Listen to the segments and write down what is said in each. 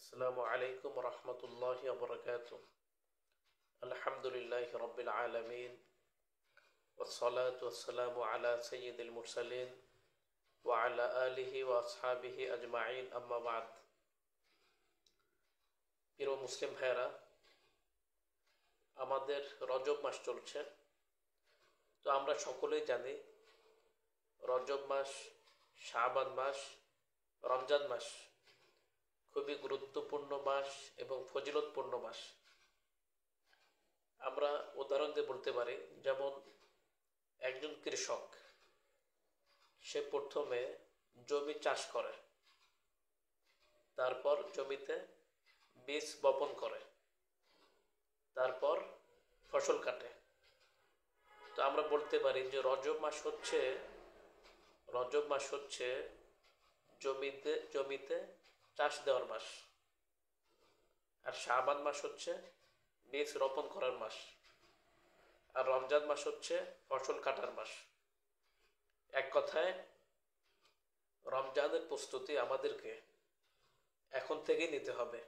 আসসালামু আলাইকুম রহমতুল্লাহি ওয়া বারাকাতুহু। আলহামদুলিল্লাহি রাব্বিল আলামিন ওয়াসসালাতু ওয়াসসালামু আলা সাইয়্যিদিল মুরসালিন ওয়া আলা আলিহি ওয়া আসহাবিহি আজমাইন, আম্মা বাদ। প্রিয় মুসলিম ভাইয়েরা, আমাদের রজব মাস চলছে। তো আমরা সকলেই জানি রজব মাস, শাবান মাস, রমজান মাস খুবই গুরুত্বপূর্ণ মাস এবং ফজিলতপূর্ণ মাস। আমরা উদাহরণ দিয়ে বলতে পারি, যেমন একজন কৃষক, সে প্রথমে জমি চাষ করে, তারপর জমিতে বীজ বপন করে, তারপর ফসল কাটে। তো আমরা বলতে পারি যে রজব মাস হচ্ছে জমিতে চাষ দেওয়ার মাস, আর শাবান মাস হচ্ছে বীজ রোপণ করার মাস, আর রমজান মাস হচ্ছে ফসল কাটার মাস। এক কথায় রমজানের প্রস্তুতি আমাদেরকে এখন থেকেই নিতে হবে,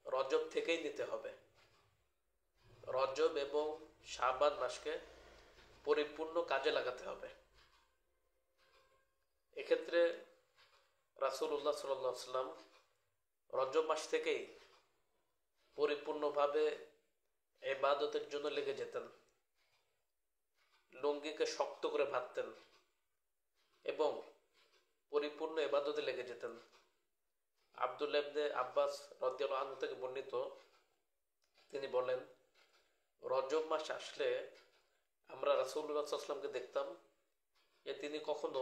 রজব থেকেই নিতে হবে। রজব এবং শাবান মাসকে পরিপূর্ণ কাজে লাগাতে হবে। এক্ষেত্রে রাসূলুল্লাহ সাল্লাল্লাহু আলাইহি ওয়াসাল্লাম রজব মাস থেকেই পরিপূর্ণভাবে ইবাদতের জন্য লেগে যেতেন, লুঙ্গিকে শক্ত করে বাঁধতেন এবং পরিপূর্ণ ইবাদতে লেগে যেতেন। আব্দুল্লাহ ইবনে আব্বাস রাদিয়াল্লাহু আনহু থেকে বর্ণিত, তিনি বলেন, রজব মাস আসলে আমরা রাসূলুল্লাহ সাল্লাল্লাহু আলাইহি ওয়াসাল্লামকে দেখতাম যে তিনি কখনো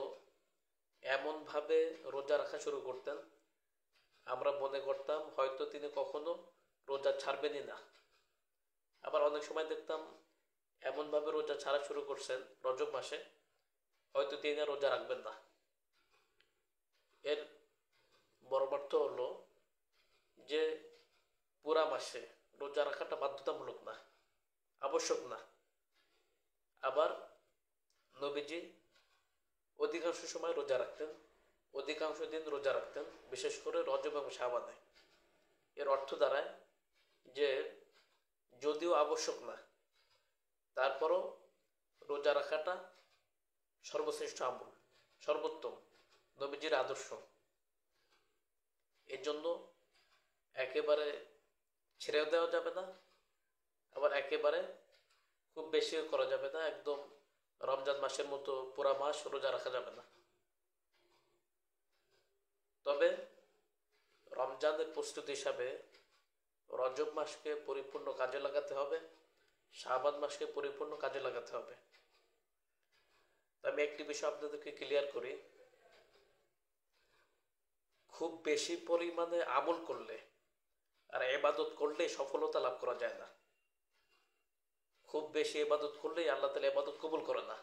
এমনভাবে রোজা রাখা শুরু করতেন, আমরা মনে করতাম হয়তো তিনি কখনো রোজা ছাড়বেনই না। আবার অনেক সময় দেখতাম এমনভাবে রোজা ছাড়া শুরু করছেন রজব মাসে, হয়তো তিনি আর রোজা রাখবেন না। এর মর্মার্থ হলো যে পুরা মাসে রোজা রাখাটা বাধ্যতামূলক না, আবশ্যক না। আবার নবীজি অধিকাংশ সময় রোজা রাখতেন, অধিকাংশ দিন রোজা রাখতেন, বিশেষ করে রজব এবং শাবানে। এর অর্থ দাঁড়ায় যে যদিও আবশ্যক না, তারপরও রোজা রাখাটা সর্বশ্রেষ্ঠ আমল, সর্বোত্তম, নবীজির আদর্শ। এর জন্য একেবারে ছেড়েও দেওয়া যাবে না, আবার একেবারে খুব বেশিও করা যাবে না, একদম রমজান মাসের মতো পুরা মাস রোজা রাখা যাবে না। তবে রমজানের প্রস্তুতি হিসাবে রজব মাসকে পরিপূর্ণ কাজে লাগাতে হবে, শাবান মাসকে পরিপূর্ণ কাজে লাগাতে হবে। আমি একটি বিষয় আপনাদেরকে ক্লিয়ার করি, খুব বেশি পরিমাণে আমল করলে আর ইবাদত করলে সফলতা লাভ করা যায় না। খুব বেশি ইবাদত করলেই আল্লাহ তাআলা ইবাদত কবুল করে না।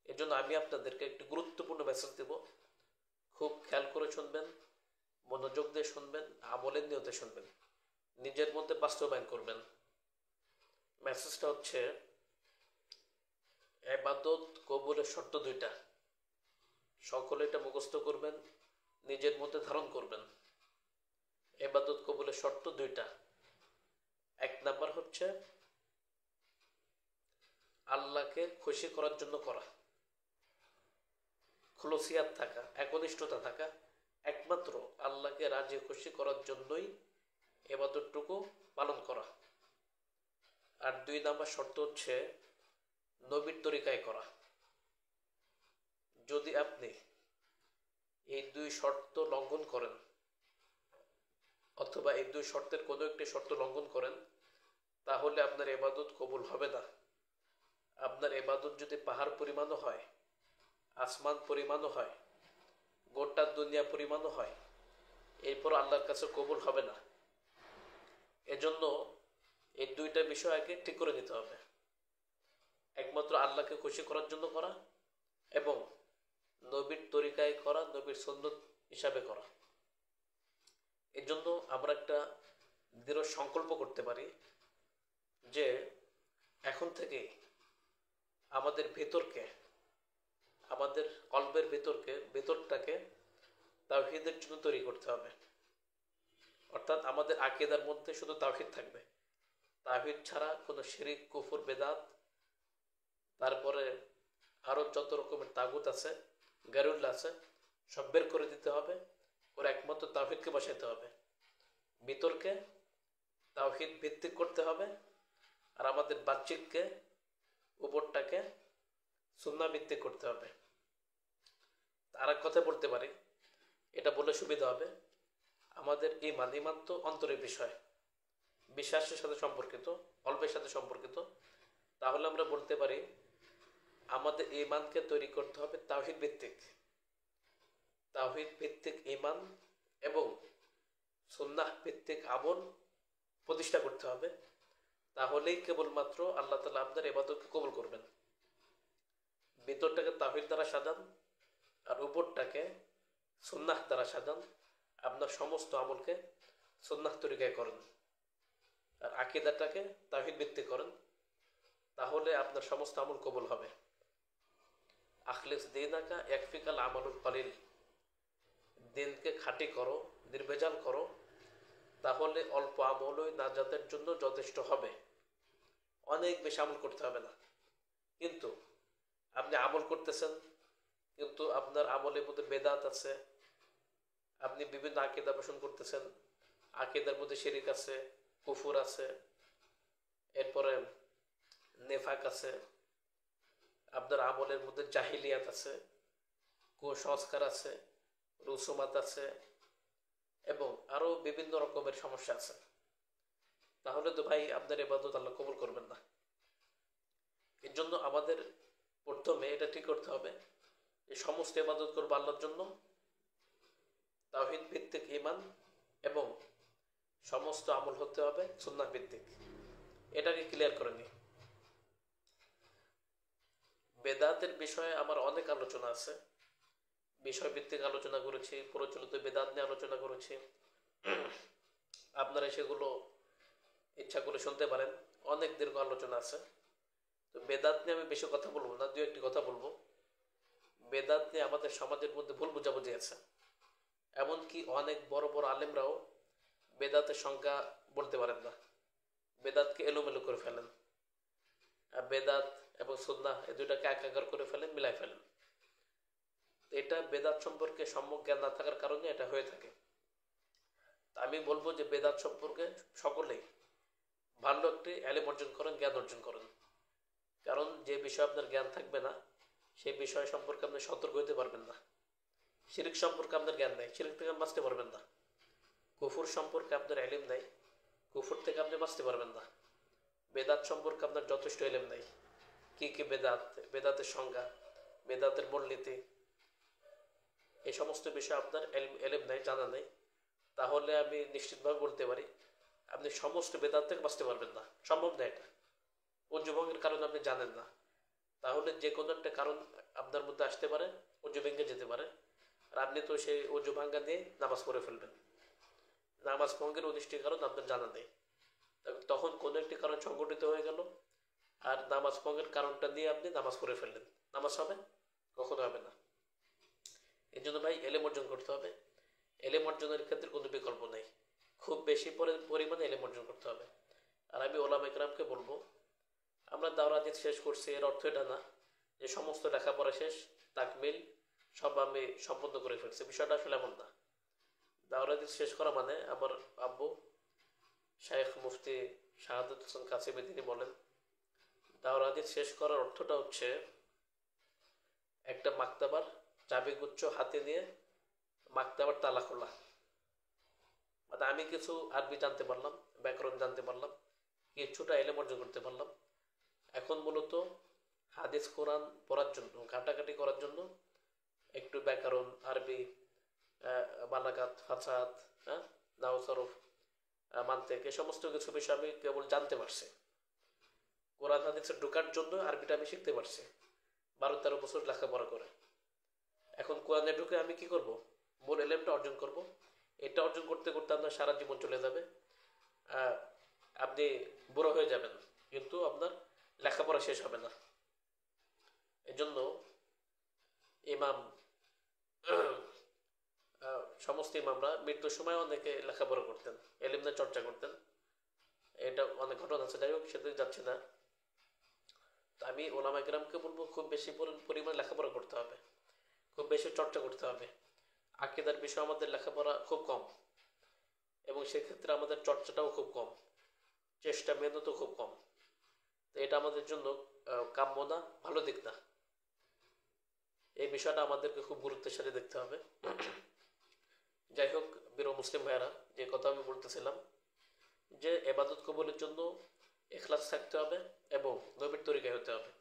এজন্য আমি আপনাদেরকে একটি গুরুত্বপূর্ণ মেসেজ দেব, খুব খেয়াল করে শুনবেন, মনোযোগ দিয়ে শুনবেন, আমলের নিয়তে শুনবেন, নিজের মধ্যে বাস্তবায়ন করবেন। মেসেজটা হচ্ছে, ইবাদত কবুলের শর্ত দুইটা, সকলে এটা মুখস্থ করবেন, নিজের মধ্যে ধারণ করবেন। ইবাদত কবুলের শর্ত দুইটা। এক নাম্বার হচ্ছে আল্লাহকে খুশি করার জন্য করা, খুলসিয়াত থাকা, একনিষ্ঠতা থাকা, একমাত্র আল্লাহকে রাজি খুশি করার জন্যই ইবাদতটুকু পালন করা। আর দুই নাম্বার শর্ত হচ্ছে নবীর তরিকায় করা। যদি আপনি এই দুই শর্ত লঙ্ঘন করেন, অথবা এই দুই শর্তের কোনো একটি শর্ত লঙ্ঘন করেন, তাহলে আপনার ইবাদত কবুল হবে না। আপনার ইবাদত যদি পাহাড় পরিমাণও হয়, আসমান পরিমাণও হয়, গোটা দুনিয়া পরিমাণও হয়, এরপর আল্লাহর কাছে কবুল হবে না। এজন্য এই দুইটা বিষয় আগে ঠিক করে নিতে হবে, একমাত্র আল্লাহকে খুশি করার জন্য করা এবং নবীর তরিকায় করা, নবীর সুন্নত হিসাবে করা। এর জন্য আমরা একটা দৃঢ় সংকল্প করতে পারি যে এখন থেকে আমাদের ভেতরকে, আমাদের কলবের ভেতরটাকে তাওহীদের জন্য তৈরি করতে হবে। অর্থাৎ আমাদের আকীদার মধ্যে শুধু তাওহীদ থাকবে, তাওহীদ ছাড়া কোনো শিরিক, কুফর, বেদাত, তারপরে আরও যত রকমের তাগুত আছে, গায়রুল্লাহ আছে, সব বের করে দিতে হবে, ওর একমাত্র তাওহীদকে বসাইতে হবে। বিতর্কে তাওহীদ ভিত্তিক করতে হবে, আর আমাদের বাহ্যিককে, উপরটাকে সুন্নাহ ভিত্তিক করতে হবে। আর এক কথা বলতে পারি, এটা বলে সুবিধা হবে, আমাদের ইমান তো অন্তরের বিষয়, বিশ্বাসের সাথে সম্পর্কিত, অল্পের সাথে সম্পর্কিত। তাহলে আমরা বলতে পারি আমাদের ইমানকে তৈরি করতে হবে তাওহীদ ভিত্তিক, তাওহীদ ভিত্তিক ইমান এবং সুন্নাহ ভিত্তিক আমল প্রতিষ্ঠা করতে হবে। তাহলেই কেবলমাত্র আল্লাহ তাআলা আপনার ইবাদতকে কবুল করবেন। ভিতরটাকে তাওহীদ দ্বারা সাজান, আর উপরটাকে সুন্নাহ দ্বারা সাজান, আপনার সমস্ত আমলকে সুন্নাহ তরিকায় করেন, আর আকীদাটাকে তাওহীদ ভিত্তিক করেন, তাহলে আপনার সমস্ত আমল কবুল হবে। আখলিস দীনাকা ইয়াকফিকাল আমালুল কলিল, দিনকে খাঁটি করো, নির্ভেজাল করো, তাহলে অল্প আমলই নাজাতের জন্য যথেষ্ট হবে, অনেক বেশি আমল করতে হবে না। কিন্তু আপনি আমল করতেছেন, কিন্তু আপনার আমলের মধ্যে বেদাত আছে, আপনি বিভিন্ন আকীদা পোষণ করতেছেন, আকীদার মধ্যে শিরিক আছে, কুফর আছে, এরপরে নেফাক আছে, আপনার আমলের মধ্যে জাহিলিয়াত আছে, কুসংস্কার আছে, রুসুমাত আছে, এবং আরো বিভিন্ন রকমের সমস্যা আছে, তাহলে তো ভাই আপনার ইবাদত আল্লাহ কবুল করবেন না। এর জন্য আমাদের প্রথমে এটা ঠিক করতে হবে যে সমস্ত ইবাদত করবো আল্লাহর জন্য, তাওহীদ ভিত্তিক ঈমান, এবং সমস্ত আমল হতে হবে সুন্নাহ ভিত্তিক। এটাকে ক্লিয়ার করে নি। বেদাতের বিষয়ে আমার অনেক আলোচনা আছে, বিষয় ভিত্তিক আলোচনা করেছি, প্রচলিত বেদাত নিয়ে আলোচনা করেছি, আপনারা সেগুলো ইচ্ছা করে শুনতে পারেন, অনেক দীর্ঘ আলোচনা আছে। তো বেদাত নিয়ে আমি বেশি কথা বলবো না, দু একটি কথা বলবো। বেদাত নিয়ে আমাদের সমাজের মধ্যে ভুল বোঝাবুঝি আছে, এমনকি অনেক বড় বড় আলেমরাও বেদাতের সংজ্ঞা বলতে পারেন না, বেদাতকে এলোমেলো করে ফেলেন, বেদাত এবং সুন্নাহ এই দুইটাকে একাকার করে ফেলেন, মিলাই ফেলেন। এটা বেদাত সম্পর্কে সম্যক জ্ঞান না থাকার কারণে এটা হয়ে থাকে। আমি বলবো যে বেদাত সম্পর্কে সকলেই ভালো একটি এলেম অর্জন করেন, জ্ঞান অর্জন করেন, কারণ যে বিষয়ে আপনার জ্ঞান থাকবে না সেই বিষয় সম্পর্কে আপনি সতর্ক হতে পারবেন না। শিরিক সম্পর্কে আপনার জ্ঞান নেই, শিরিক থেকে আপনি বাঁচতে পারবেন না। কুফর সম্পর্কে আপনার এলেম নাই, কুফর থেকে আপনি বাঁচতে পারবেন না। বেদাত সম্পর্কে আপনার যথেষ্ট এলেম নাই, কি কি বেদাত, বেদাতের সংজ্ঞা, বেদাতের মূলনীতি, এই সমস্ত বিষয়ে আপনার এলেম নাই, জানা নেই, তাহলে আমি নিশ্চিতভাবে বলতে পারি আপনি সমস্ত বেদাত থেকে বাঁচতে পারবেন না, সম্ভব না। এটা অজুভঙ্গের কারণ আপনি জানেন না, তাহলে যে কোনো একটা কারণ আপনার মধ্যে আসতে পারে, অজু ভেঙে যেতে পারে, আর আপনি তো সেই অজু ভাঙ্গা দিয়ে নামাজ পড়ে ফেলবেন। নামাজ ভঙ্গের 19টি কারণ আপনার জানা নেই, তখন কোনো একটি কারণ সংগঠিত হয়ে গেল, আর নামাজ ভঙ্গের কারণটা নিয়ে আপনি নামাজ পড়ে ফেললেন, নামাজ হবে? কখনো হবে না। এই জন্য ভাই এলেম অর্জন করতে হবে, এলেম অর্জনের ক্ষেত্রে কোনো বিকল্প নেই, খুব বেশি পরিমাণে এলেম অর্জন করতে হবে। আর আমি ওলামা ইকরামকে বলবো, আমরা দাওরা হাদিস শেষ করছি, এর অর্থ এটা না যে সমস্ত লেখাপড়া শেষ, তাকমিল সব আমি সম্পন্ন করে ফেলছি, বিষয়টা আসলে এমন না। দাওরা হাদিস শেষ করা মানে আমার আব্বু শায়েখ মুফতি শাহাদাত হোসেন কাসিমি তিনি বলেন, দাওরা হাদিস শেষ করার অর্থটা হচ্ছে একটা মাকতাবার চাবিগুচ্ছ হাতে নিয়ে মাকতাবার তালা খোলা। মানে আমি কিছু আরবি জানতে পারলাম, ব্যাকরণ জানতে পারলাম, কিছুটা এলেম অর্জন করতে পারলাম, এখন মূলত হাদিস কোরআন পড়ার জন্য, ঘাটাঘাটি করার জন্য একটু ব্যাকরণ, আরবি, বালাগাত, ফাসাদ, নাহু সরফ, মানতিক, এই সমস্ত কিছু বিষয় আমি কেবল জানতে পারছি। কোরআন হাদিসে ঢোকার জন্য আরবিটা আমি শিখতে পারছি 12-13 বছর লেখাপড়া করে। এখন কোরআনে ঢুকে আমি কি করব? মূল এলেমটা অর্জন করব। এটা অর্জন করতে করতে আপনার সারা জীবন চলে যাবে, আপনি বুড়ো হয়ে যাবেন, কিন্তু আপনার লেখাপড়া শেষ হবে না। এজন্য ইমাম সমস্ত ইমামরা মৃত্যুর সময় অনেকে লেখাপড়া করতেন, এলিমদের চর্চা করতেন। এটা অনেক ঘটনা আছে, যাই হোক সেদিকে যাচ্ছে না। আমি ওলামা কেরামকে বলবো খুব বেশি পরিমাণে লেখাপড়া করতে হবে, খুব বেশি চর্চা করতে হবে। আকীদার বিষয়ে আমাদের লেখাপড়া খুব কম, এবং সেক্ষেত্রে আমাদের চর্চাটাও খুব কম, চেষ্টা মেহনতও খুব কম। তো এটা আমাদের জন্য কাম্য না, ভালো দিক না। এই বিষয়টা আমাদেরকে খুব গুরুত্বের সাথে দেখতে হবে। যাই হোক বীর মুসলিম ভাইয়েরা, যে কথা আমি বলতেছিলাম, যে এবাদত কবুলের জন্য ইখলাস থাকতে হবে এবং নবীর তরিকায় হতে হবে।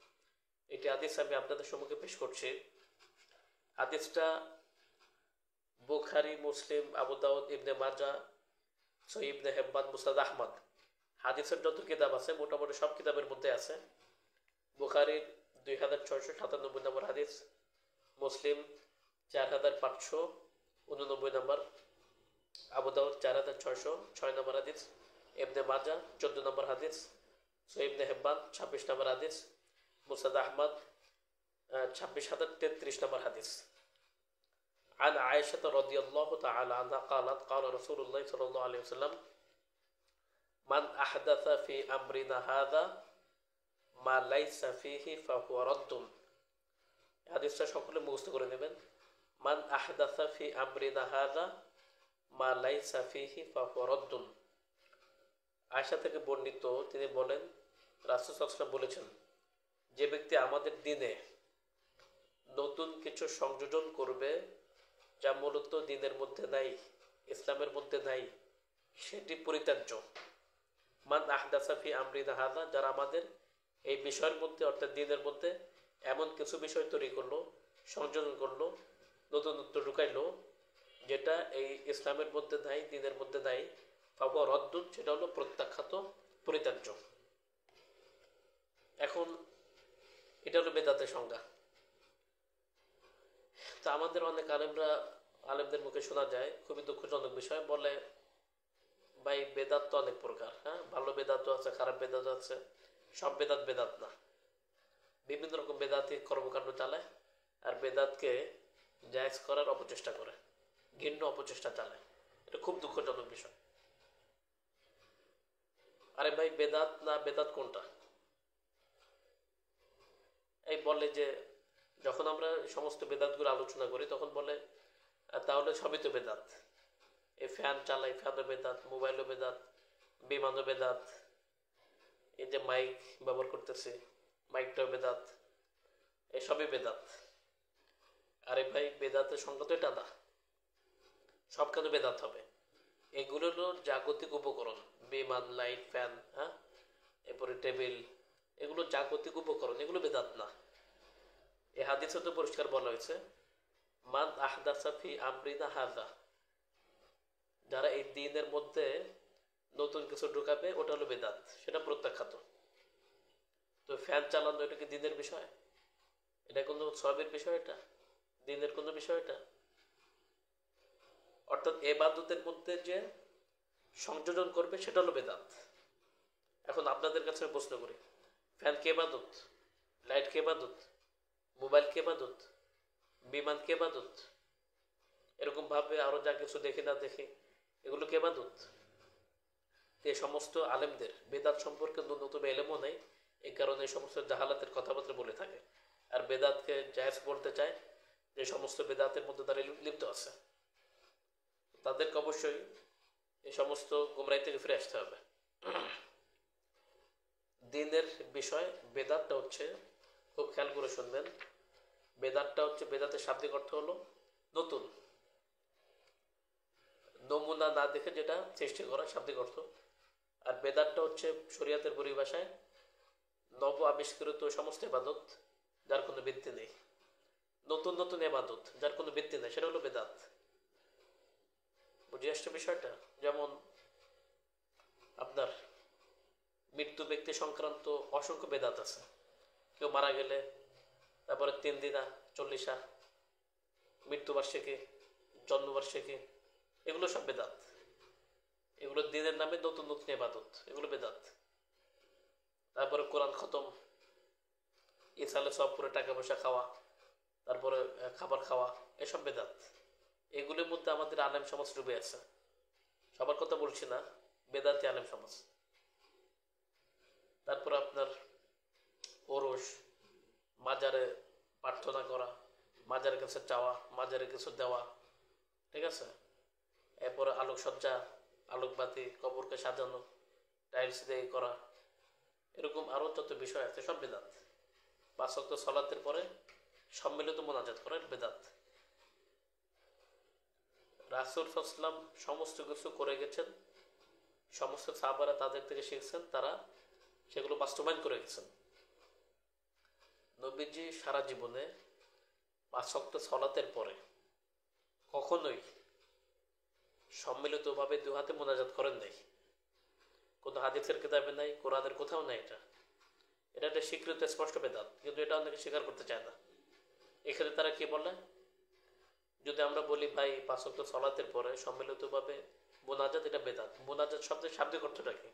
এটি হাদিস আমি আপনাদের সম্মুখে পেশ করছি। হাদিসটা বুখারী, মুসলিম, আবু দাউদ, ইবনে মাজাহ, সহিহ ইবনে হিব্বান, মুসনাদ আহমদ, হাদিসের যত কিতাব আছে মোটামুটি সব কিতাবের মধ্যে আছে। বুখারীর 2697 নম্বর হাদিস, মুসলিম 4589 নম্বর, আবু দাউদ 4606 নম্বর হাদিস, ইবনে মাজাহ 14 নম্বর হাদিস, সহিহ ইবনে হিব্বান 26 নম্বর হাদিস, মুসনাদ আহমদ 26033 নম্বর হাদিস। عن عائشة رضي الله تعالى عنها قالت قال رسول الله صلى الله عليه وسلم من أحدث في أمرنا هذا ما ليس فيه فهو رد। হাদিসটা সকলে মুখস্থ করে নেবেন। মান আহদাসা ফি আমরিনা হাযা মা লাইসা ফিহি ফাহুয়া রাদ্দুন। আয়েশা থেকে বর্ণিত, তিনি বলেন রাসূল সাল্লাল্লাহু আলাইহি ওয়াসাল্লাম বলেছেন, যে ব্যক্তি আমাদের দ্বীনে নতুন কিছু সংযোজন করবে যা মূলত দ্বীনের মধ্যে নাই, ইসলামের মধ্যে নাই, সেটি পরিত্যাজ্য। মান আহদাসা ফি আমরিনা হাযা, যারা আমাদের এই বিষয়ের মধ্যে অর্থাৎ দ্বীনের মধ্যে এমন কিছু বিষয় তৈরি করলো, সংযোজন করলো, নতুনত্ব ঢুকাইলো যেটা এই ইসলামের মধ্যে নাই, দ্বীনের মধ্যে নাই, ফাহুয়া রাদ্দুন, সেটা হলো প্রত্যাখ্যাত, পরিত্যাজ্য। এখন এটা হলো বেদাতের সংজ্ঞা। তা আমাদের অনেক আলেমদের মুখে শোনা যায়, খুবই দুঃখজনক বিষয়, বলে ভাই বেদাত তো অনেক প্রকার, হ্যাঁ, ভালো বেদাতও আছে, খারাপ বেদাতও আছে, সব বেদাত বেদাত না। বিভিন্ন রকম বেদাতি কর্মকাণ্ড চালায় আর বেদাতকে জায়েজ করার অপচেষ্টা করে, ঘৃণ্য অপচেষ্টা চালায়। এটা খুব দুঃখজনক বিষয়। আরে ভাই বেদাত না বেদাত কোনটা? এই বলে যে যখন আমরা সমস্ত বেদাতগুলো আলোচনা করি তখন বলে তাহলে সবই তো বেদাত। এই ফ্যান চালাই, ফ্যানও বেদাত, মোবাইলও বেদাত, বিমানও বেদাত, এই যে মাইক ব্যবহার করতেছি মাইকটাও বেদাত, এসবই বেদাত। আরে ভাই বেদাতের সংজ্ঞা তো এটা না, সব কেন বেদাত হবে? এগুলো হলো জাগতিক উপকরণ, বিমান, লাইট, ফ্যান, হ্যাঁ, এরপরে টেবিল, এগুলো জাগতিক উপকরণ, এগুলো বেদাত না। এই হাদিসে তো পরিষ্কার বলা হয়েছে মান আহদাসা ফি আমরিনা হাযা, যারা এই দ্বীনের মধ্যে নতুন কিছু ঢুকাবে ওটা হলো বেদাত, সেটা প্রত্যাখ্যাত। তো ফ্যান চালানো এটা কি দ্বীনের বিষয়? এটা কোনো সওয়াবের বিষয়? এটা দ্বীনের কোনো বিষয়? এটা অর্থাৎ ইবাদতের মধ্যে যে সংযোজন করবে সেটা হলো বেদাত। এখন আপনাদের কাছে প্রশ্ন করি, ফ্যান কে ইবাদত? লাইট কে ইবাদত? মোবাইল কে ইবাদত? বিমান কে ইবাদত? এরকম ভাবে আরো যা কিছু দেখি না দেখি এগুলো কে ইবাদত? এই সমস্ত আলেমদের বেদাত সম্পর্কে ন্যূনতম এলেমও নেই, এই কারণে এই সমস্ত জাহালাতের কথাবার্তা বলে থাকে আর বেদাতকে জায়েজ বলতে চায়, যে সমস্ত বেদাতের মধ্যে তারা লিপ্ত আছে। তাদেরকে অবশ্যই এই সমস্ত গোমরাহি থেকে ফিরে আসতে হবে। দ্বীনের বিষয় বেদাতটা হচ্ছে, খুব খেয়াল করে শুনবেন, বেদাতটা হচ্ছে, বেদাতের শাব্দিক অর্থ হলো নতুন, নমুনা না দেখে যেটা সৃষ্টি করা, শাব্দিক অর্থ। আর বেদাতটা হচ্ছে শরিয়াতের পরিভাষায় নব আবিষ্কৃত সমস্ত ইবাদত যার কোনো ভিত্তি নেই, নতুন নতুন ইবাদত যার কোনো ভিত্তি নেই, সেটা হলো বেদাত। বুঝে আসছে বিষয়টা? যেমন আপনার মৃত্যু ব্যক্তি সংক্রান্ত অসংখ্য বেদাত আছে। কেউ মারা গেলে তারপরে 3 দিনা, 40 মৃত্যুবার্ষিকী, জন্মবার্ষিকী, এগুলো সব বেদাত। এগুলো দিনের নামে নতুন নতুন ইবাদত, এগুলো বেদাত। তারপরে কোরআন খতম, ইসালে সব করে টাকা পয়সা খাওয়া, তারপরে খাবার খাওয়া, এসব বেদাত। এগুলোর মধ্যে আমাদের আলেম সমাজ ডুবে আছে। সবার কথা বলছি না, বেদাতি আলেম সমাজ। তারপর আপনার ওরস, মাজারে প্রার্থনা করা, মাজারের কাছে চাওয়া, মাজারে কিছু দেওয়া, ঠিক আছে। এরপরে আলোকসজ্জা, আলোকবাতি, কবরকে সাজানো, টাইলস দিয়ে করা, এরকম আরও যত বিষয় আছে সব বেদাত। 5 ওয়াক্ত সালাতের পরে সম্মিলিত মোনাজাত করা বেদাত। রাসূল সাল্লাল্লাহু আলাইহি ওয়াসাল্লাম সমস্ত কিছু করে গেছেন, সমস্ত সাহাবারা তাদের থেকে শিখছেন, তারা সেগুলো বাস্তবায়ন করে গেছেন। নবীজি সারা জীবনে 5 ওয়াক্ত সালাতের পরে কখনোই সম্মিলিতভাবে 2 হাতে মোনাজাত করেন নাই। কোনো হাদিসের কিতাবে নাই, কোরআনের কোথাও নাই। এটা একটা স্বীকৃত স্পষ্ট বেদাত, কিন্তু এটা অনেকে স্বীকার করতে চায় না। এখানে তারা কি বলে, যদি আমরা বলি ভাই 5 ওয়াক্ত সালাতের পরে সম্মিলিতভাবে মোনাজাত, এটা বেদাত। মোনাজাত শব্দের শাব্দিক অর্থটা কি?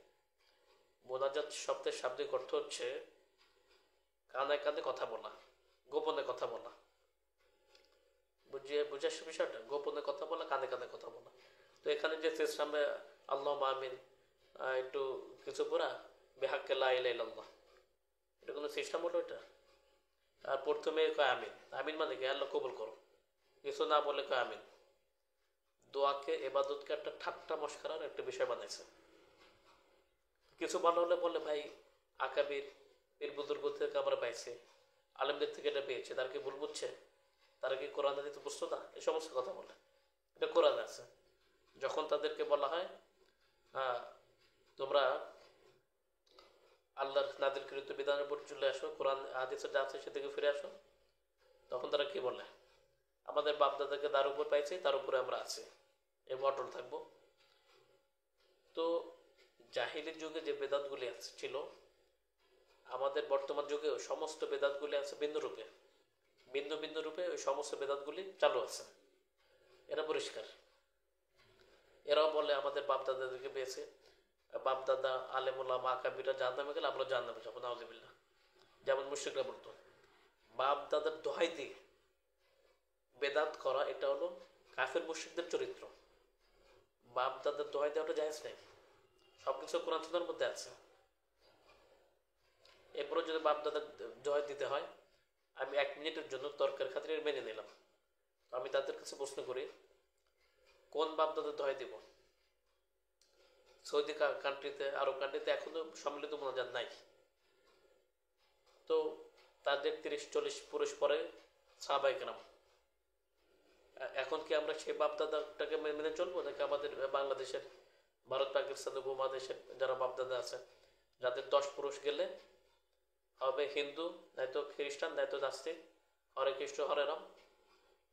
মোনাজাত শব্দের শাব্দিক অর্থ হচ্ছে কানে কানে কথা বলা, গোপনে কথা বলা। বুঝাস বিষয়টা? গোপনে কথা বলা, কানে কানে কথা বলা। তো এখানে যে সিস্টেমে আল্লাহ আমিন, একটু কিছু পুরা বেহাক্কে লা ইলাহা ইল্লাল্লাহ, এটা কোনো সিস্টেম হলো এটা? আর প্রথমে কয় আমিন। আমিন মানে কি? আল্লাহ কবুল করো। কিছু না বলে কয় আমিন। দোয়াকে, এবাদতকে একটা ঠাট্টা মশকরার একটা বিষয় বানাইছে। কিছু ভালো হলে বলে ভাই আকাবির পীর বুজুর্গ থেকে আমরা পাইছি, আলেমদের থেকে এটা পেয়েছে, তারা কি ভুল বুঝছে? তারা কি কোরআন হাদিস বুঝতো না? এই সমস্ত কথা বলে। এটা কোরআন আছে। যখন তাদেরকে বলা হয় হ্যাঁ তোমরা আল্লাহর নাযিলকৃত বিধানের উপর চলে আসো, কোরআন হাদিসে যা আছে সেদিকে ফিরে আসো, তখন তারা কি বলে? আমাদের বাপদাদাকে তার উপর পাইছি, তার উপরে আমরা আছি, এই অটল থাকবো। তো জাহিলির যুগে যে বেদাতগুলি ছিল, আমাদের বর্তমান যুগেও সমস্ত বেদাতগুলি আছে ভিন্ন রূপে, ভিন্ন ভিন্ন রূপে ওই সমস্ত বেদাতগুলি চালু আছে। এরা পরিষ্কার। এরাও বলে আমাদের বাপদাদাদেরকে পেয়েছে, বাপদাদা আলেমুল্লাহ মা কাবিরা জাহান্নামে গেলে আমরা জাহান্নামে যাবো, নাউযুবিল্লাহ। যেমন মুশরিকরা বলতো, বাপ দাদার দোহাই দিয়ে বেদাত করা এটা হলো কাফের মুশরিকদের চরিত্র। বাপ দাদার দোহাই দেওয়াটা জায়েজ নেই, সবকিছু কোরআন সুন্নাহর মধ্যে আছে। এরপরে যদি বাপ দাদার দোহাই দিতে হয়, আমি 1 মিনিটের জন্য তর্কের খাতিরে মেনে নিলাম। তো আমি তাদের কাছে প্রশ্ন করি, কোন বাপ দাদার দোহাই দিব? সৌদি কান্ট্রিতে, আরব কান্ট্রিতে এখনো সম্মিলিত মোনাজাত নাই। তো তাদের 30-40 পুরুষ পরে সাহাবায়ে কেরাম। এখন কি আমরা সেই বাপদাদাটাকে মেনে চলবো, নাকি আমাদের বাংলাদেশের, ভারত পাকিস্তান উপমহাদেশের যারা বাপদাদা আছে, যাদের 10 পুরুষ গেলে হবে হিন্দু, নয়তো খ্রিস্টান, নয়তো নাস্তিক, হরে কৃষ্ণ হরে রাম,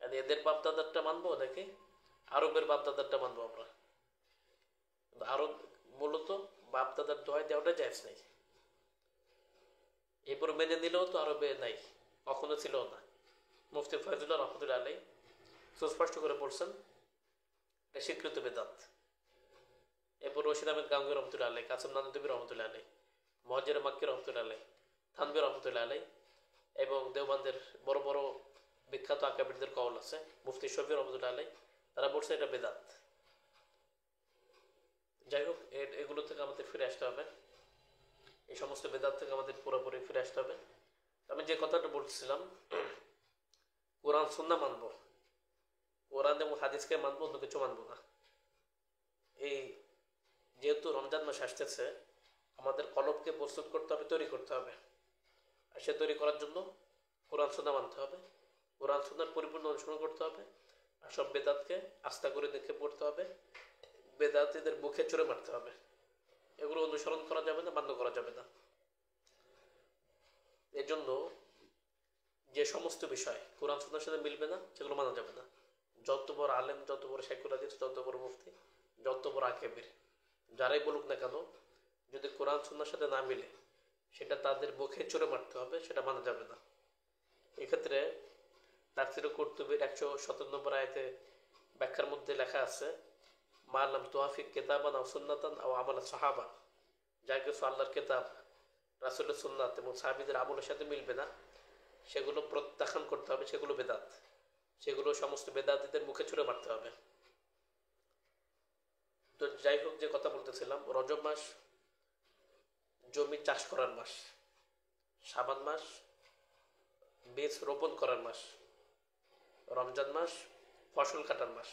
এদের বাপদাদারটা মানবো নাকি আরবের বাপদাদারটা মানবো আমরা? আরব মূলত বাপদাদার দোহাই দেওয়াটা জায়েজ নেই। এরপর মেনে নিলেও তো আরবে নাই, কখনো ছিল না। মুফতি ফয়জুল্লাহ রহমতুল্লাহ আলাইহি সুস্পষ্ট করে বলছেন এটা স্বীকৃত বেদাত। এরপর রশিদ আহমেদ গাঙ্গুহি রহমতুল্লাহ আলাইহি, কাসেম নানুতুবি রহমতুল্লাহ আলাইহি, মুহাজ্জির মাক্কি রহমতুল্লাহ আলাইহি, থানভী রহমতুল্লাহ আলাইহি, এবং দেওবন্দের বড় বড় বিখ্যাত আকাবিরদের কওল আছে, মুফতি শফি রহমতুল্লাহ আলাইহি, তারা বলছে এটা বেদাত। যাই হোক, এগুলো থেকে আমাদের ফিরে আসতে হবে, এই সমস্ত বেদাত থেকে আমাদের পুরোপুরি ফিরে আসতে হবে। আমি যে কথাটা বলছিলাম, কোরআন সুন্নাহ মানবো, কোরআন এবং হাদিসকে মানবো, অন্য কিছু মানবো না। এই যেহেতু রমজান মাস আসতেছে, আমাদের কলবকে প্রস্তুত করতে হবে, তৈরি করতে হবে। আর সে তৈরি করার জন্য কোরআন সুন্নাহ মানতে হবে, কোরআন সুন্নাহর পরিপূর্ণ অনুসরণ করতে হবে, আর সব বেদাতকে আস্থা করে দেখে পড়তে হবে, বেদাতীদের মুখে চড়ে মারতে হবে। এগুলো অনুসরণ করা যাবে না, মান্য করা যাবে না। এজন্য যে সমস্ত বিষয় কোরআন সুন্নাহর সাথে মিলবে না, সেগুলো মানা যাবে না। যত বড় আলেম, যত বড় শাইখুল হাদিস, যত বড় মুফতি, যত বড় আকাবির, যারাই বলুক না কেন, যদি কোরআন সুন্নাহর সাথে না মিলে, সেটা তাদের মুখে চড়ে মারতে হবে, সেটা মানা যাবে না। এক্ষেত্রে তাফসীর কুরতুবীর 117 নম্বর আয়াতে ব্যাখ্যার মধ্যে লেখা আছে, মা লাম তুওয়াফিক কিতাবান আও সুন্নাতান আও আমাল সাহাবা, যা কিছু আল্লাহর কিতাব, রাসূলের সুন্নাত এবং সাহাবীদের আমলের সাথে মিলবে না, সেগুলো প্রত্যাখ্যান করতে হবে, সেগুলো বেদাত। সেগুলো সমস্ত বেদাতীদের মুখে ছুঁড়ে মারতে হবে। তো যাই হোক, যে কথা বলতেছিলাম, রজব মাস জমি চাষ করার মাস, শাবান মাস বীজ রোপণ করার মাস, রমজান মাস ফসল কাটার মাস।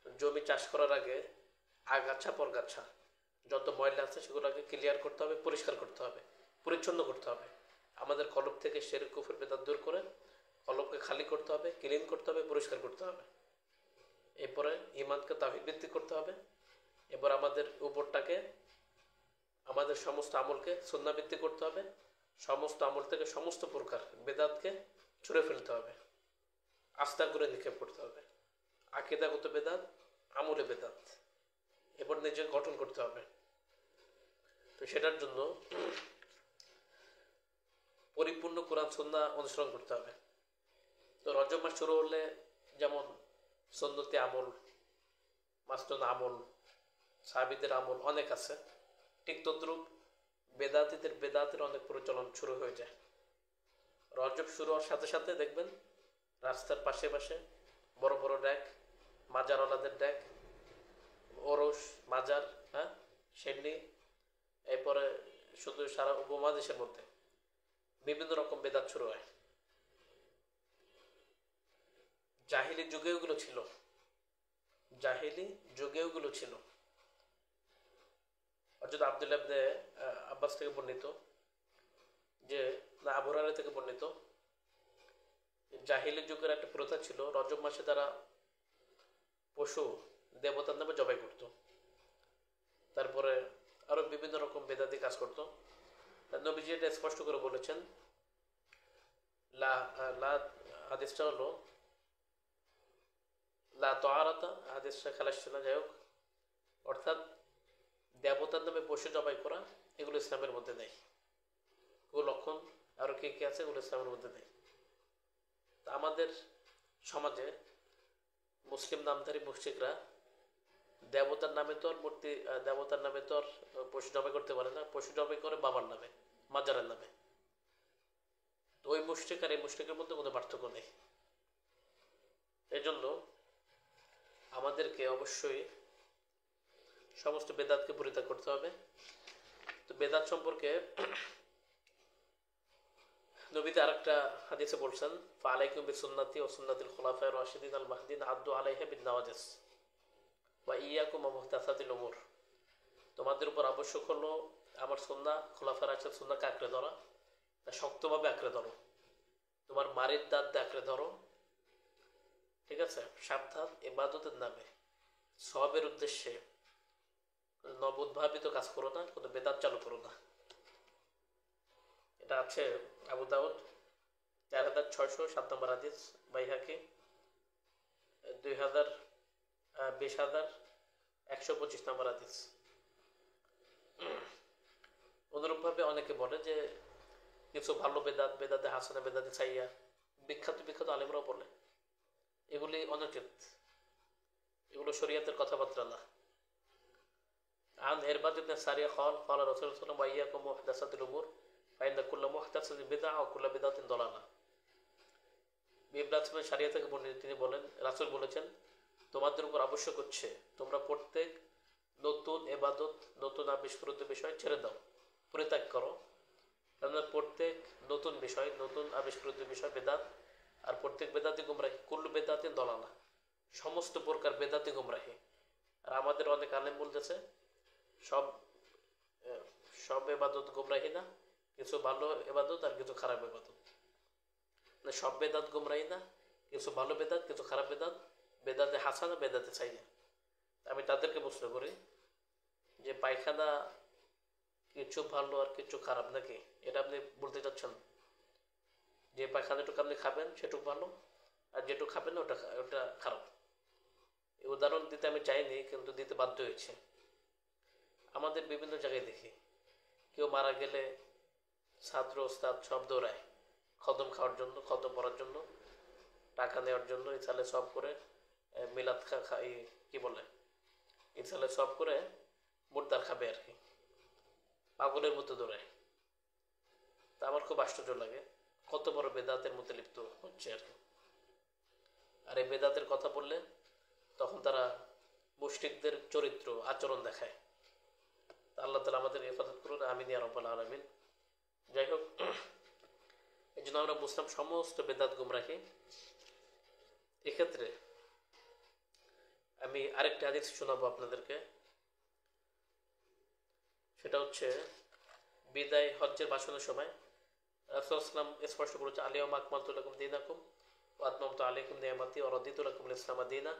জমি চাষ করার আগে আগাছা পরগাছা যত ময়লা আছে সেগুলো আগে ক্লিয়ার করতে হবে, পরিষ্কার করতে হবে, পরিচ্ছন্ন করতে হবে। আমাদের কলব থেকে শিরক কুফর বেদাত দূর করে কলবকে খালি করতে হবে, ক্লিন করতে হবে, পরিষ্কার করতে হবে। এরপরে ইমানকে তাওহীদ ভিত্তিক করতে হবে। এবার আমাদের উপরটাকে, আমাদের সমস্ত আমলকে সুন্নাহ ভিত্তিক করতে হবে। সমস্ত আমল থেকে সমস্ত প্রকার বেদাতকে ছুঁড়ে ফেলতে হবে, আস্থা করে নিক্ষেপ করতে হবে। আকীদাগত বেদাত, আমলে বেদাত, এরপর নিজেকে গঠন করতে হবে। তো সেটার জন্য পরিপূর্ণ কোরআন সুন্নাহ অনুসরণ করতে হবে। তো রজব মাস শুরু হলে যেমন সুন্নতি আমল, মাসনুন আমল, সাহাবীদের আমল অনেক আছে, ঠিক তদ্রূপ বেদাতের অনেক প্রচলন শুরু হয়ে যায়। রজব শুরু হওয়ার সাথে সাথে দেখবেন রাস্তার পাশে পাশে বড় বড় ড্যাক, মাজারওয়ালাদের ড্যাক, ওরস, মাজার, হ্যাঁ, সেন্নি, এরপরে শুধু সারা উপমহাদেশের মধ্যে বিভিন্ন রকম বেদাত শুরু হয়। জাহিলি যুগে ওগুলো ছিল, জাহিলি যুগে ওগুলো ছিল। হযরত আব্দুল্লাহ ইবনে আব্বাস থেকে বর্ণিত, যে না, আবু হুরায়রা থেকে বর্ণিত, জাহিলি যুগের একটা প্রথা ছিল, রজব মাসে তারা পশু দেবতার নামে জবাই করত। তারপরে আরো বিভিন্ন রকম বেদাতি কাজ করত। নবীজি এটা স্পষ্ট করে বলেছেন, হাদিসটা হলো লা তাআরাতা, হাদিসটা খালাস ছিল, যাই হোক, অর্থাৎ দেবতার নামে পশু জবাই করা এগুলো ইসলামের মধ্যে নেই। লক্ষণ আরো কি কি আছে এগুলো ইসলামের মধ্যে নেই। আমাদের সমাজে মুসলিম নামধারী মুশরিকরা দেবতার নামে তো আর মূর্তি, দেবতার নামে তো আর পশু জবাই করতে পারে না, পশু জবাই করে বাবার নামে, মাজারের নামে। তো ওই মুশরিক আর এই মুশরিকের মধ্যে কোনো পার্থক্য নেই। এই জন্য আমাদেরকে অবশ্যই সমস্ত বেদাতকে পরিত্যাগ করতে হবে। তো বেদাত সম্পর্কে নবীতে আরেকটা হাদিসে বলছেন, ফালাইকুম বিসুন্নতি ওয়া সুন্নাতিল খুলাফায়ে রাশিদিন আল মাহদিন আদ্দু আলাইহা বিন নাওয়াজিস ওয়া ইয়াকুম ওয়া মুহদাসাতিল উমুর। তোমাদের উপর আবশ্যক হলো আমার সুন্নাহ, খুলাফায়ে রাশিদিন সুন্নাহকে আঁকড়ে ধরা, শক্তভাবে আঁকড়ে ধরো, তোমার মারির দাঁত দিয়ে আঁকড়ে ধরো, ঠিক আছে? সাবধান, ইবাদতের নামে সওয়াবের উদ্দেশ্যে নব উদ্ভাবিত কাজ করো না, কোনো বেদাত চালু করো না। এটা আছে আবু দাউদ 4607 নম্বর হাদিস, বাইহাকি 20,125 নম্বর হাদিস। অনুরূপভাবে অনেকে বলে যে কিছু ভালো বেদাত, বেদাতে হাসানা, বেদাতে ছাইয়া, বিখ্যাত বিখ্যাত আলেমরাও বলে এগুলি অনুচিত, এগুলো শরীয়তের কথাবার্তা না। عن إرباد بن سارية قال رسول الله صلى الله عليه وسلم وإياكم محدثات الأمور فإن كل محدثة بدعة وكل بدعة ضلالة। ইবরাহিম সারিয়া থেকে বর্ণিত, তিনি বলেন, রাসূল বলেছেন, তোমাদের উপর আবশ্যক হচ্ছে তোমরা প্রত্যেক নতুন ইবাদত, নতুন আবিষ্কৃত বিষয় ছেড়ে দাও, পরিত্যাগ করো। কারণ প্রত্যেক নতুন বিষয়, নতুন আবিষ্কৃত বিষয় বেদাত, আর প্রত্যেক বেদাতি গুমরাহি, কুল্লু বেদাতিন দলালা, সমস্ত প্রকার বেদাতি গুমরাহি। আর আমাদের অনেক আলেম বলতেছে সব ইবাদত গুমরাহি না, কিছু ভালো ইবাদত আর কিছু খারাপ ইবাদত। সব বেদাত গুমরাহি না, কিছু ভালো বেদাত, কিছু খারাপ বেদাত, বেদাতে হাসানা, বেদাতে ছাইয়া। আমি তাদেরকে প্রশ্ন করি যে পায়খানা কিছু ভালো আর কিছু খারাপ নাকি? এটা আপনি বলতে চাচ্ছেন যে পায়খানাটুকু আপনি খাবেন সেটুকু ভালো, আর যেটুকু খাবেন না ওটা খারাপ? এই উদাহরণ দিতে আমি চাইনি, কিন্তু দিতে বাধ্য হয়েছে। আমাদের বিভিন্ন জায়গায় দেখি কেউ মারা গেলে ছাত্র ওস্তাদ সব দৌড়ায় খতম খাওয়ার জন্য, খতম পড়ার জন্য, টাকা নেওয়ার জন্য, ইসালে সব করে মিলাদ কি বলে, ইসালে সব করে মুর্দার খাবে আর কি, পাগলের মতো দৌড়ায়। তা আমার খুব আশ্চর্য লাগে, কত বড় বেদাতের মধ্যে লিপ্ত হচ্ছে আর কি। আর এই বেদাতের কথা বললে তখন তারা মুশরিকদের চরিত্র আচরণ দেখায়। আল্লাহ তাআলা আমাদের হেফাজত করুন, আমিন ইয়া রাব্বাল আলামিন। যাই হোক, এই জন্য আমরা বুঝলাম সমস্ত বেদাত গুমরাহি। এক্ষেত্রে আমি আরেকটা হাদিস শোনাবো আপনাদেরকে। সেটা হচ্ছে বিদায় হজ্জের ভাষণের সময় রাসূলুল্লাহ সাল্লাল্লাহু আলাইহি ওয়াসাল্লাম স্পষ্ট করেছে, আল-ইয়াওমা আকমালতু লাকুম দীনাকুম ওয়া আতমামতু আলাইকুম নি'মাতি ওয়া রাদিতু লাকুমুল ইসলাম দীনা।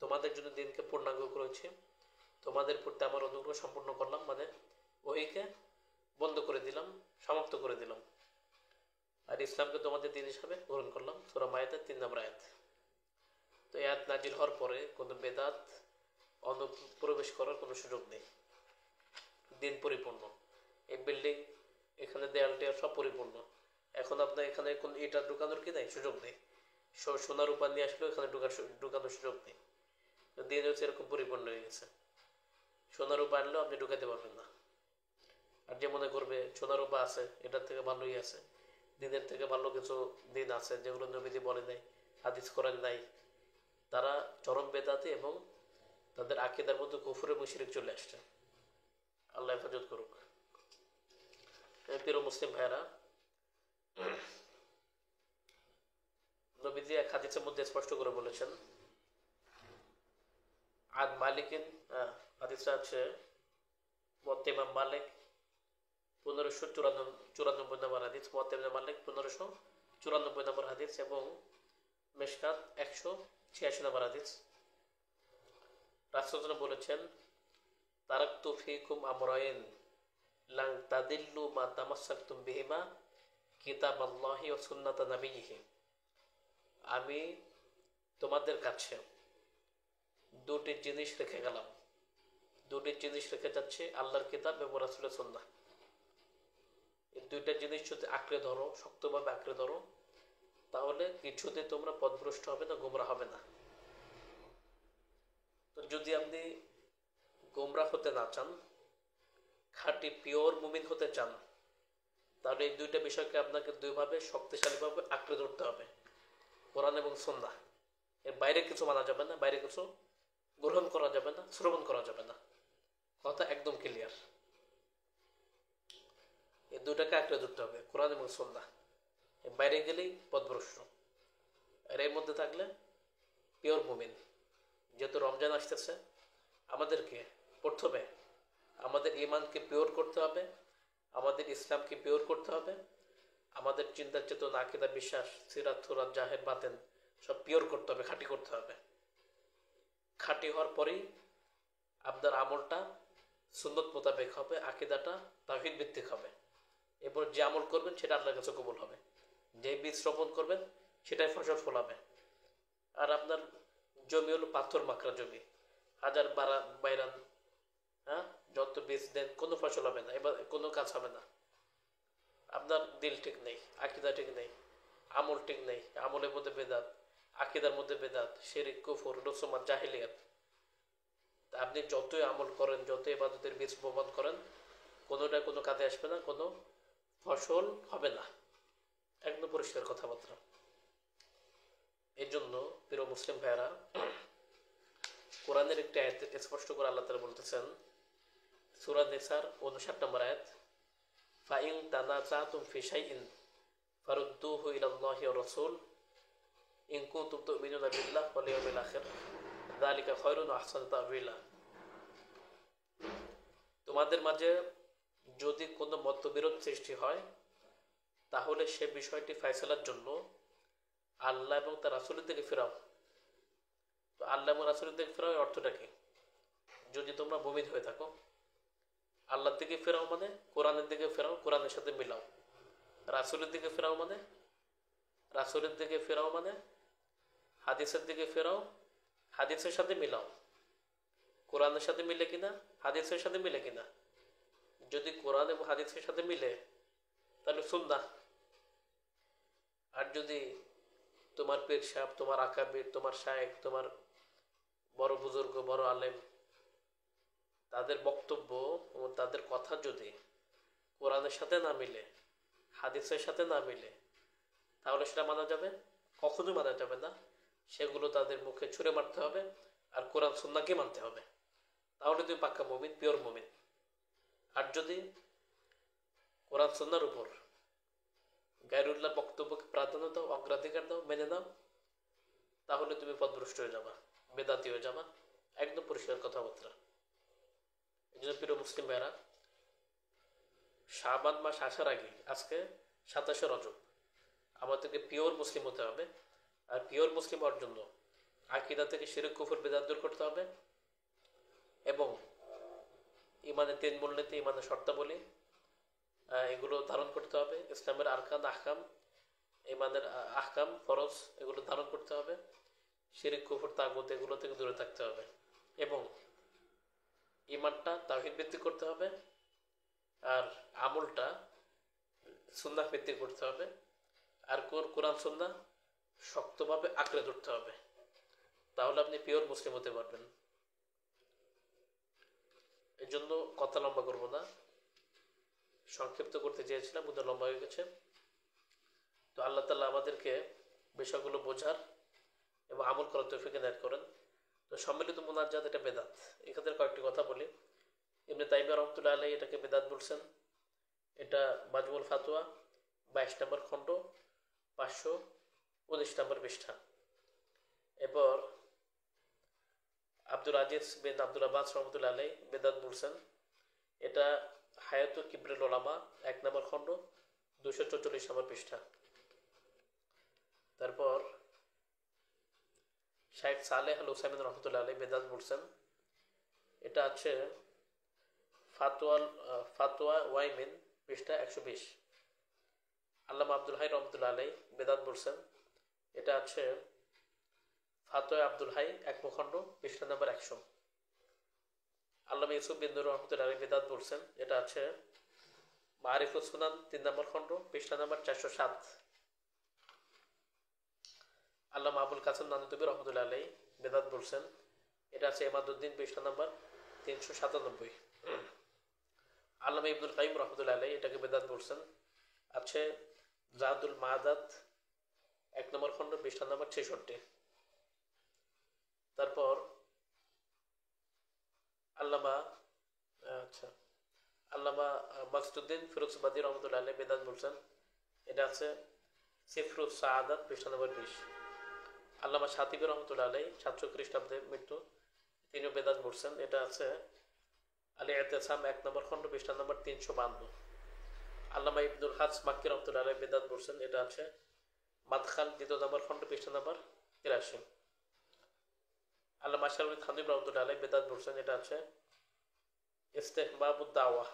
তোমাদের জন্য দিনকে পূর্ণাঙ্গ করেছি, তোমাদের প্রতি আমার অনুগ্রহ সম্পূর্ণ করলাম, মানে ওহীকে বন্ধ করে দিলাম, সমাপ্ত করে দিলাম, আর ইসলামকে তোমাদের দিন হিসাবে গ্রহণ করলাম। সূরা মায়েদার 3 নম্বর আয়াত। তো এই আয়াত নাজিল হওয়ার পরে কোনো বেদাত অনুপ্রবেশ করার কোনো সুযোগ নেই। দিন পরিপূর্ণ, এই বিল্ডিং, এখানে দেয়াল টেয়াল সব পরিপূর্ণ। এখন আপনার এখানে কোন ইটা ঢুকানোর কি নেই, সুযোগ নেই। সোনার উপর নিয়ে আসলেও এখানে ঢুকানোর সুযোগ নেই। দিন হচ্ছে এরকম পরিপূর্ণ হয়ে গেছে, সোনার উপর আনলেও আপনি ঢুকাতে পারবেন না। আর যে মনে করবে সোনার উপর আছে, এটার থেকে ভালোই আছে, দিনের থেকে ভালো কিছু দিন আছে যেগুলো নবীজি বলে নাই, হাদিস করেন নাই, তারা চরম বেদাতি এবং তাদের আকীদার মধ্যে কুফরে মুশরিক চলে আসছে। আল্লাহ হেফাজত করুক। প্রিয় মুসলিম ভাইয়েরা, নবীজি এক হাদিসের মধ্যে স্পষ্ট করে বলেছেন, আদ মালিকিন, হাদিসটা আছে মুওয়াত্তা ইমাম মালিক 1594 নম্বর হাদিস, মুওয়াত্তা ইমাম মালিক 1594 নম্বর হাদিস এবং মিশকাত 186 নম্বর হাদিস। রাসূলুল্লাহ বলেছেন, তারাকতু ফীকুম আমরাইন লান তাদিল্লু মা তামাসসাকতুম বিহিমা কিতাবাল্লাহি ওয়া সুন্নাতা নাবিয়্যিহি। আমি তোমাদের কাছে দুটি জিনিস রেখে গেলাম, দুটি জিনিস রেখে যাচ্ছে, আল্লাহর কিতাব এবং রাসূলের সুন্নাহ। এই দুইটা জিনিস যদি আঁকড়ে ধরো, শক্তভাবে আঁকড়ে ধরো, তাহলে কিছুতে তোমরা পথভ্রষ্ট হবে না, গোমরা হবে না। তো যদি আপনি গোমরা হতে না চান, খাঁটি পিওর মুমিন হতে চান, তাহলে এই দুইটা বিষয়কে আপনাকে দুইভাবে শক্তিশালীভাবে আঁকড়ে ধরতে হবে, কোরআন এবং সুন্নাহ। এর বাইরে কিছু মানা যাবে না, বাইরে কিছু গ্রহণ করা যাবে না, শ্রবণ করা যাবে না। কথা একদম ক্লিয়ার। এই দুটাকে আঁকড়ে ধরতে হবে, কোরআন এবং সুন্নাহ। এর বাইরে গেলেই পথভ্রষ্ট, আর এর মধ্যে থাকলে পিওর মুমিন। যেহেতু রমজান আসতেছে, আমাদেরকে প্রথমে আমাদের ঈমানকে পিওর করতে হবে, আমাদের ইসলামকে পিওর করতে হবে, আমাদের চিন্তা চেতনা আকীদা বিশ্বাস সিরাত থুরাত জাহের বাতেন সব পিওর করতে হবে, খাঁটি করতে হবে। খাঁটি হওয়ার পরেই আপনার আমলটা সুন্নত মোতাবেক হবে, আকীদাটা তাওহীদ ভিত্তিক হবে। এরপর যে আমল করবেন সেটা আল্লাহর কাছে কবুল হবে, যে বীজ রোপণ করবেন সেটাই ফসল ফলাবে। আর আপনার জমি হলো পাথর মাকড়া জমি, হাজার বাইরান, যত বীজ দেন কোনো ফসল হবে না, এবার কোনো কাজ হবে না। আপনার দিল ঠিক নেই, আকীদা ঠিক নেই, আমল ঠিক নেই, আমলের মধ্যে বেদাত, আকীদার মধ্যে বেদাত, শিরক, কুফর, রসুমাত, জাহিলিয়াত। আপনি যতই আমল করেন, যত ইবাদতের বীজ বপন করেন, কোনোটা কোনো কাজে আসবে না, কোনো ফসল হবে না। একদম পরিষ্কার কথাবার্তা। এই জন্য প্রিয় মুসলিম ভাইয়েরা, কোরআনের একটি আয়াত স্পষ্ট করে আল্লাহ তাআলা বলতেছেন, সূরা নিসার 59 নম্বর আয়াত, ফাইন তানাজাতুম ফি শাইইন ফারুদ্দুহু ইলাল্লাহি ওয়া রাসূল ইন কুনতুম তুমিনুনা বিল্লাহি ওয়াল ইয়াউমিল আখির যালিকা খায়রুন ওয়া আহসানু তা'ওয়িলা। তোমাদের মাঝে যদি কোনো মতবিরোধ সৃষ্টি হয়, তাহলে সে বিষয়টি ফয়সালার জন্য আল্লাহ এবং তার রাসূলের দিকে ফেরাও। তো আল্লাহ এবং রাসূলের দিকে ফেরাও এর অর্থটা কি? যদি তোমরা মুমিন হয়ে থাকো, আল্লাহর দিকে ফেরাও মানে কোরআনের দিকে ফেরাও, কোরআনের সাথে মিলাও। রাসূলের দিকে ফেরাও মানে রাসূলের দিকে ফেরাও মানে হাদিসের দিকে ফেরাও, হাদিসের সাথে মিলাও। কোরআনের সাথে মিলে কিনা, হাদিসের সাথে মিলে কিনা। যদি কোরআন এবং হাদিসের সাথে মিলে তাহলে সুন্নাহ। আর যদি তোমার পীর সাহেব, তোমার আকাবির, তোমার শায়েখ, তোমার বড় বুজুর্গ, বড় আলেম, তাদের বক্তব্য ও তাদের কথা যদি কোরআনের সাথে না মিলে, হাদিসের সাথে না মিলে, তাহলে সেটা মানা যাবে? কখনোই মানা যাবে না। সেগুলো তাদের মুখে ছুঁড়ে মারতে হবে, আর কোরআন সুন্নাহকে মানতে হবে। তাহলে তুমি পাক্কা মুমিন, পিওর মুমিন। আর যদি কোরআন সুন্নাহর উপর গায়রুল্লাহ বক্তব্যকে প্রাধান্য দাও, অগ্রাধিকার দাও, মেনে নাও, তাহলে তুমি পথভ্রষ্ট হয়ে যাবা, বেদাতি হয়ে যাবা। একদম পরিষ্কার কথাবার্তা। এই জন্য প্রিয় মুসলিম ভাইরা, শাবান মাস আসার আগে, আজকে 27শে রজব, আমাদেরকে পিওর মুসলিম হতে হবে। আর পিওর মুসলিম হওয়ার জন্য আকীদা থেকে শিরক কুফর বেদাত দূর করতে হবে, এবং ইমানের 3 মূলনীতি, ইমানের শর্তাবলী, এগুলো ধারণ করতে হবে। ইসলামের আরকান আহকাম, ইমানের আহকাম ফরজ, এগুলো ধারণ করতে হবে। শিরক কুফর তাগুত এগুলো থেকে দূরে থাকতে হবে, এবং ইমানটা তাওহীদ ভিত্তিক করতে হবে, আর আমলটা সুন্নাহ ভিত্তিক করতে হবে। আর কোরআন সুন্নাহ শক্তভাবে আঁকড়ে ধরতে হবে, তাহলে আপনি পিওর মুসলিম হতে পারবেন। এই জন্য কথা লম্বা করবো না, সংক্ষিপ্ত করতে চেয়েছিলাম, কিন্তু লম্বা হয়ে গেছে। তো আল্লাহ তাআলা আমাদেরকে বিষয়গুলো বোঝার এবং আমল করার তৌফিক এনায়েত করেন। তো সম্মিলিত মুনাজাত এটা বেদাত। এখানে কয়েকটি কথা বলি। ইবনে তাইমিয়া রাহমাতুল্লাহ আলাইহি এটাকে বেদাত বলছেন। এটা মাজমুল ফাতোয়া 22 নম্বর খণ্ড 519 নম্বর পৃষ্ঠা। এরপর আব্দুল আজিজ বিন আব্দুল আব্বাস রাহমাতুল্লাহ আলাইহি বেদাত বলছেন। এটা হায়াতুল কিবরিল উলামা 1 নম্বর খণ্ড 244 নম্বর পৃষ্ঠা। তারপর শাইখ সালেহ আল হুসাইমিন রহমতুল্লাহ আলাইহি বেদাত বলছেন। এটা আছে ফাতোয়া ওয়াইমিন পৃষ্ঠা 120। আল্লামা আব্দুল হাই রহমতুল্লাহ আলাইহি বেদাত বলছেন। এটা আছে ফাতোয়া আব্দুল হাই 1 খণ্ড পৃষ্ঠা নম্বর 100। আল্লামা ইউসুফ বিন নূর রহমতুল্লাহ আলাইহি বেদাত বলছেন। এটা আছে মারিফুস সুনান 3 নম্বর খণ্ড পৃষ্ঠা নম্বর 407। আল্লামা আবুল কাসেম নানুতুবি রহমতুল্লাহ আলাইহি বেদাত বলছেন। এটা আছে ইমাদউদ্দিন পৃষ্ঠা নম্বর 397। আল্লামা ইবনুল কাইয়িম রহমতুল্লাহ আলাইহি এটাকে বেদাত বলছেন। আছে জাদুল মাদাত 1 নম্বর খণ্ড পৃষ্ঠা নম্বর 66। তারপর আল্লামা মাকসুদউদ্দিন ফিরোজবাদী রহমতুল্লাহ আলাইহি বেদাত বলছেন। এটা আছে সিফরুস সাআদাত পৃষ্ঠা নম্বর 20। আল্লামা শাতিবী রহমতুল্লাহ আলাইহি 700 খ্রিস্টাব্দে মৃত্যু, তিনিও বেদাত বলছেন। এটা আছে আল ইতিসাম 1 নম্বর খণ্ড পৃষ্ঠা নম্বর 352। আল্লামা ইবনুল হাজ মাক্কি রহমতুল্লাহ আলাইহি বেদাত বলছেন। এটা আছে মাদখাল 2 নম্বর খণ্ড পৃষ্ঠা নম্বর 83। আল্লামা আশরাফুল থানভী রহমতুল্লাহ আলাইহি বেদাত বলছেন। এটা আছে ইস্তিহবাবুদ দাওয়া।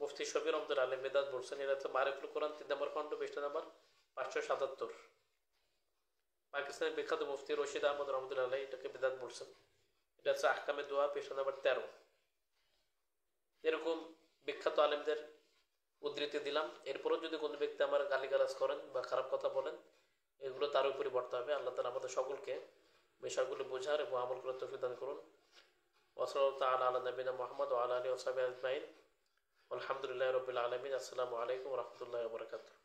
মুফতি শফি রহমতুল্লাহ আলাইহি বেদাত বলছেন। এটা হচ্ছে মারিফুল কোরআন 3 নম্বর খণ্ড পৃষ্ঠা নম্বর 577। পাকিস্তানের বিখ্যাত মুফতি রশিদ আহমদ রহমতুল্লাহ আলাইহি এটাকে বেদাত বলছেন। এটা হচ্ছে আহকামে দোয়া পৃষ্ঠা নম্বর 13। এরকম বিখ্যাত আলেমদের উদ্ধৃতি দিলাম। এরপরও যদি কোনো ব্যক্তি আমার গালিগালাজ করেন বা খারাপ কথা বলেন, এগুলো তার উপরই বর্তে হবে। আল্লাহ তাআলা আমাদের সকলকে বিষয়গুলো বোঝার এবং আমল করার তৌফিক দান করুন। ওয়া সাল্লাল্লাহু তাআলা আলা নবিনা মুহাম্মদ ওয়া আলা আলিহি ওয়া সাহবিহি আজমাইন। আলহামদুলিল্লাহি রাব্বিল আলামিন। আসসালামু আলাইকুম ওয়া রাহমাতুল্লাহি ওয়া বারাকাতুহু।